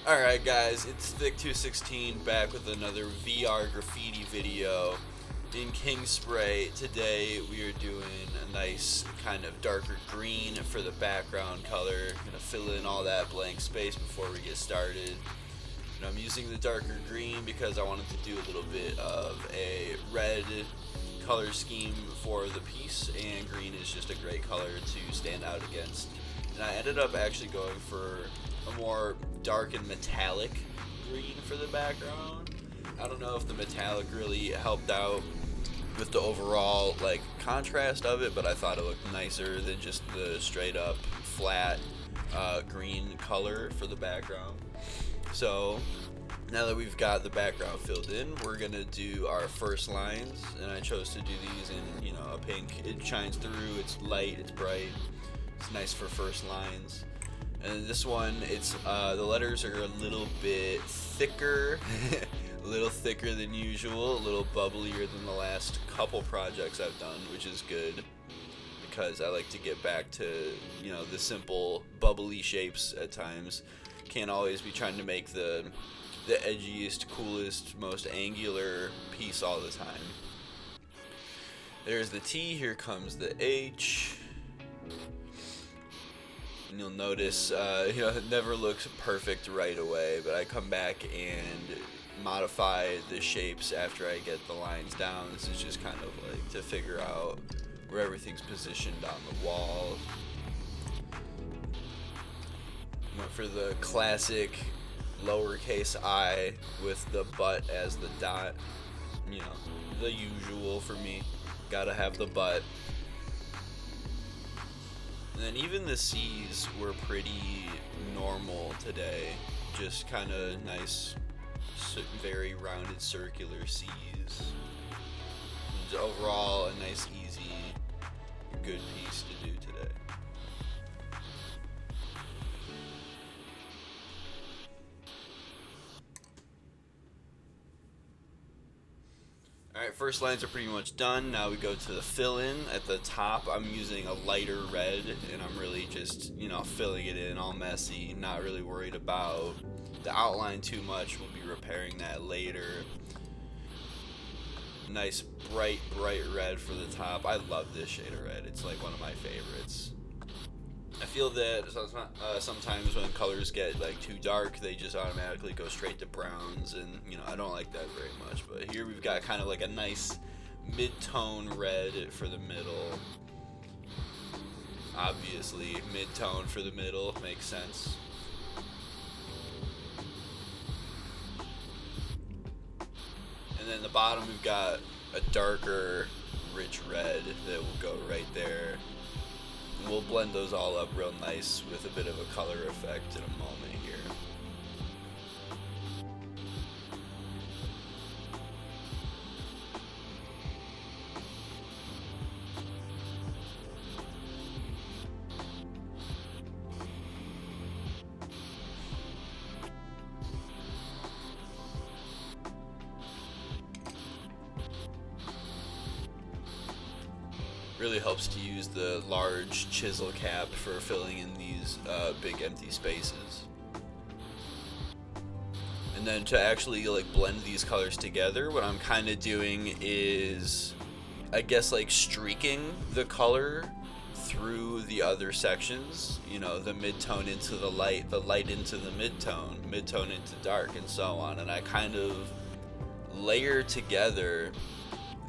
Alright guys, it's thiCC back with another VR graffiti video in Kingspray. Today we are doing a nice kind of darker green for the background color. Gonna fill in all that blank space before we get started. And I'm using the darker green because I wanted to do a little bit of a red color scheme for the piece, and green is just a great color to stand out against. And I ended up actually going for a more dark and metallic green for the background. I don't know if the metallic really helped out with the overall like contrast of it, but I thought it looked nicer than just the straight up flat green color for the background. So now that we've got the background filled in, we're gonna do our first lines, and I chose to do these in, you know, a pink. It shines through, it's light, it's bright, it's nice for first lines. And this one, it's the letters are a little bit thicker, a little thicker than usual, a little bubblier than the last couple projects I've done, which is good because I like to get back to, you know, the simple bubbly shapes at times. Can't always be trying to make the edgiest, coolest, most angular piece all the time. There's the T, here comes the H. And you'll notice, you know, it never looks perfect right away, but I come back and modify the shapes after I get the lines down. This is just kind of like to figure out where everything's positioned on the wall. Went for the classic lowercase I with the butt as the dot. You know, the usual for me. Gotta have the butt. And then even the C's were pretty normal today. Just kind of nice, very rounded circular C's. And overall, a nice, easy, good piece to do today. Alright, first lines are pretty much done. Now we go to the fill-in. At the top, I'm using a lighter red, and I'm really just, you know, filling it in all messy, not really worried about the outline too much. We'll be repairing that later. Nice bright red for the top. I love this shade of red. It's like one of my favorites. I feel that sometimes when colors get like too dark, they just automatically go straight to browns, and you know, I don't like that very much. But here we've got kind of like a nice mid-tone red for the middle. Obviously, mid-tone for the middle makes sense. And then the bottom we've got a darker, rich red that will go right there. We'll blend those all up real nice with a bit of a color effect in a moment here. Really helps to use the large chisel cap for filling in these big empty spaces. And then to actually like blend these colors together, what I'm kind of doing is, I guess, like streaking the color through the other sections. You know, the mid-tone into the light into the mid-tone into dark, and so on. And I kind of layer together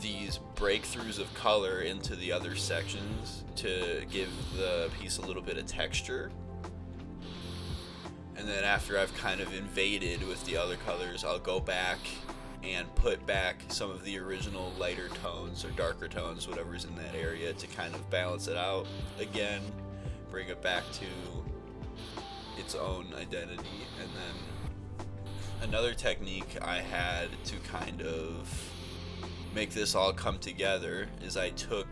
these breakthroughs of color into the other sections to give the piece a little bit of texture. And then after I've kind of invaded with the other colors, I'll go back and put back some of the original lighter tones or darker tones, whatever's in that area, to kind of balance it out again, bring it back to its own identity. And then another technique I had to kind of make this all come together is I took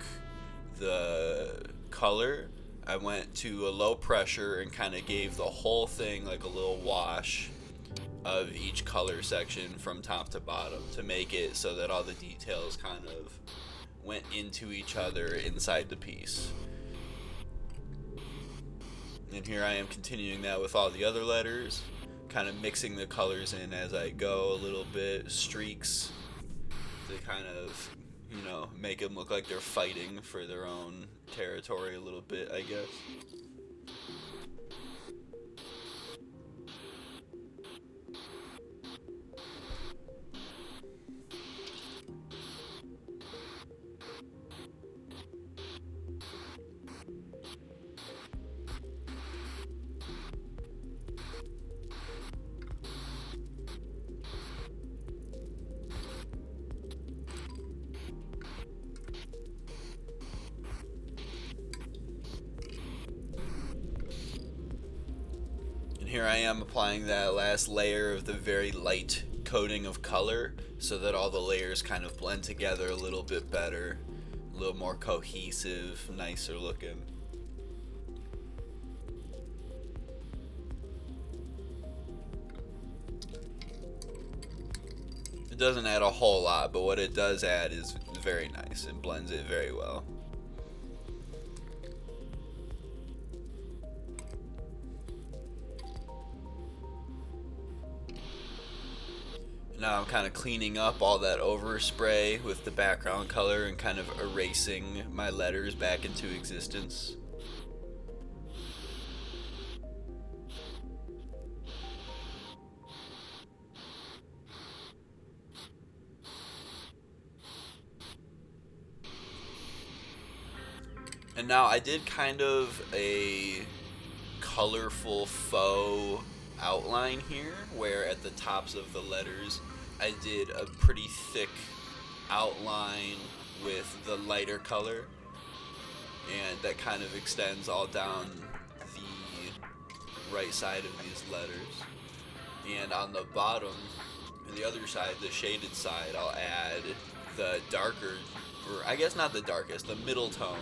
the color, I went to a low pressure and kind of gave the whole thing like a little wash of each color section from top to bottom to make it so that all the details kind of went into each other inside the piece. And here I am continuing that with all the other letters. kind of mixing the colors in as I go a little bit, streaks to kind of, you know, make them look like they're fighting for their own territory a little bit, I guess. Here I am applying that last layer of the very light coating of color so that all the layers kind of blend together a little bit better, a little more cohesive, nicer looking. It doesn't add a whole lot, but what it does add is very nice and blends it very well. Now I'm kind of cleaning up all that overspray with the background color and kind of erasing my letters back into existence. And now I did kind of a colorful faux outline here, where at the tops of the letters I did a pretty thick outline with the lighter color, and that kind of extends all down the right side of these letters. And on the bottom, on the other side, the shaded side, I'll add the darker, or I guess not the darkest, the middle tone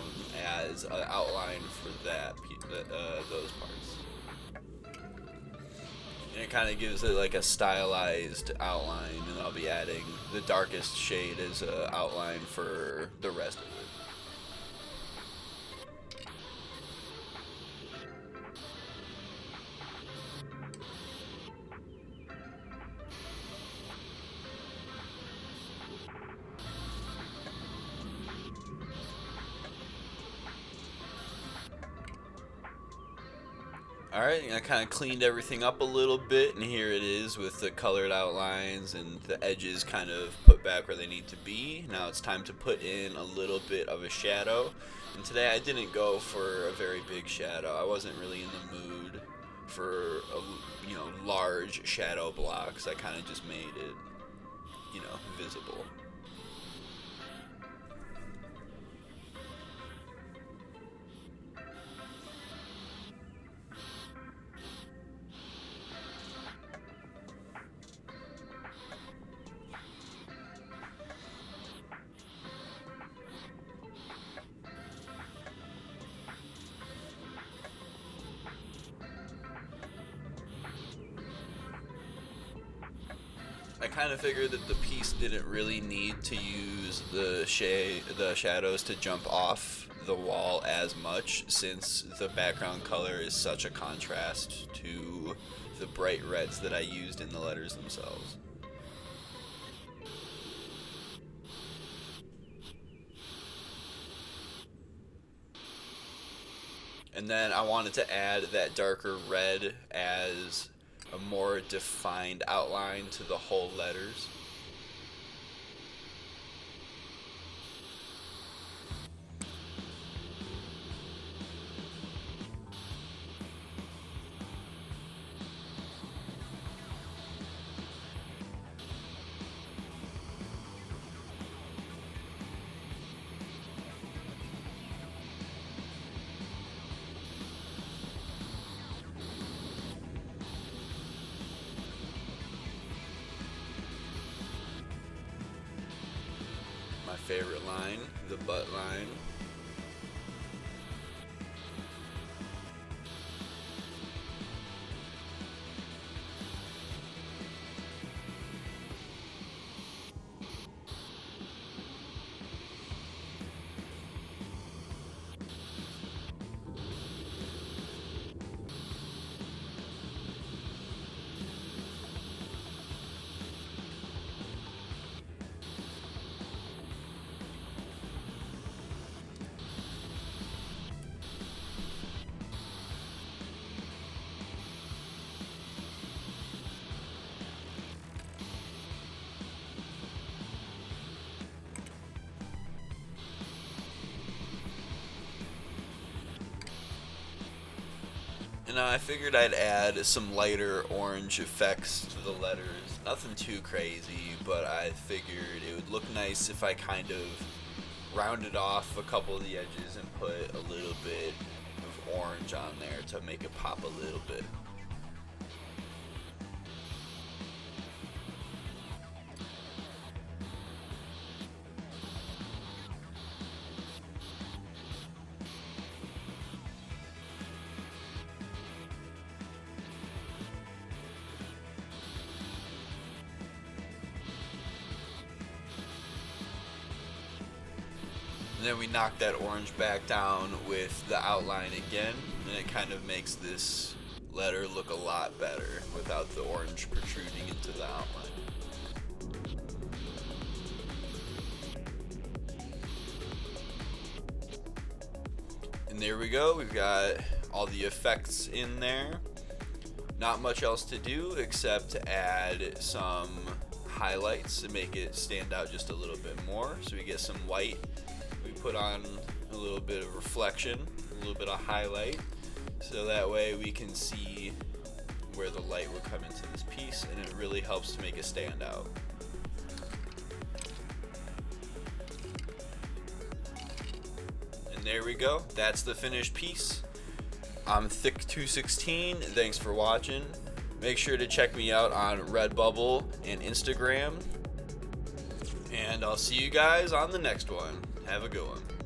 as an outline for that those parts. And it kind of gives it like a stylized outline, and I'll be adding the darkest shade as an outline for the rest of it. Alright, I kind of cleaned everything up a little bit, and here it is with the colored outlines and the edges kind of put back where they need to be. Now it's time to put in a little bit of a shadow, and today I didn't go for a very big shadow. I wasn't really in the mood for large shadow blocks. I kind of just made it, visible. I kind of figured that the piece didn't really need to use the shadows to jump off the wall as much, since the background color is such a contrast to the bright reds that I used in the letters themselves. And then I wanted to add that darker red as a more defined outline to the whole letters. My favorite line, the butt line. And I figured I'd add some lighter orange effects to the letters. Nothing too crazy, but I figured it would look nice if I kind of rounded off a couple of the edges and put a little bit of orange on there to make it pop a little bit. And then we knock that orange back down with the outline again, and it kind of makes this letter look a lot better without the orange protruding into the outline. And there we go, we've got all the effects in there. Not much else to do except to add some highlights to make it stand out just a little bit more. So we get some white. We put on a little bit of reflection, a little bit of highlight, so that way we can see where the light will come into this piece, and it really helps to make it stand out. And there we go, that's the finished piece. I'm thiCC. Thanks for watching. Make sure to check me out on Redbubble and Instagram. And I'll see you guys on the next one. Have a good one.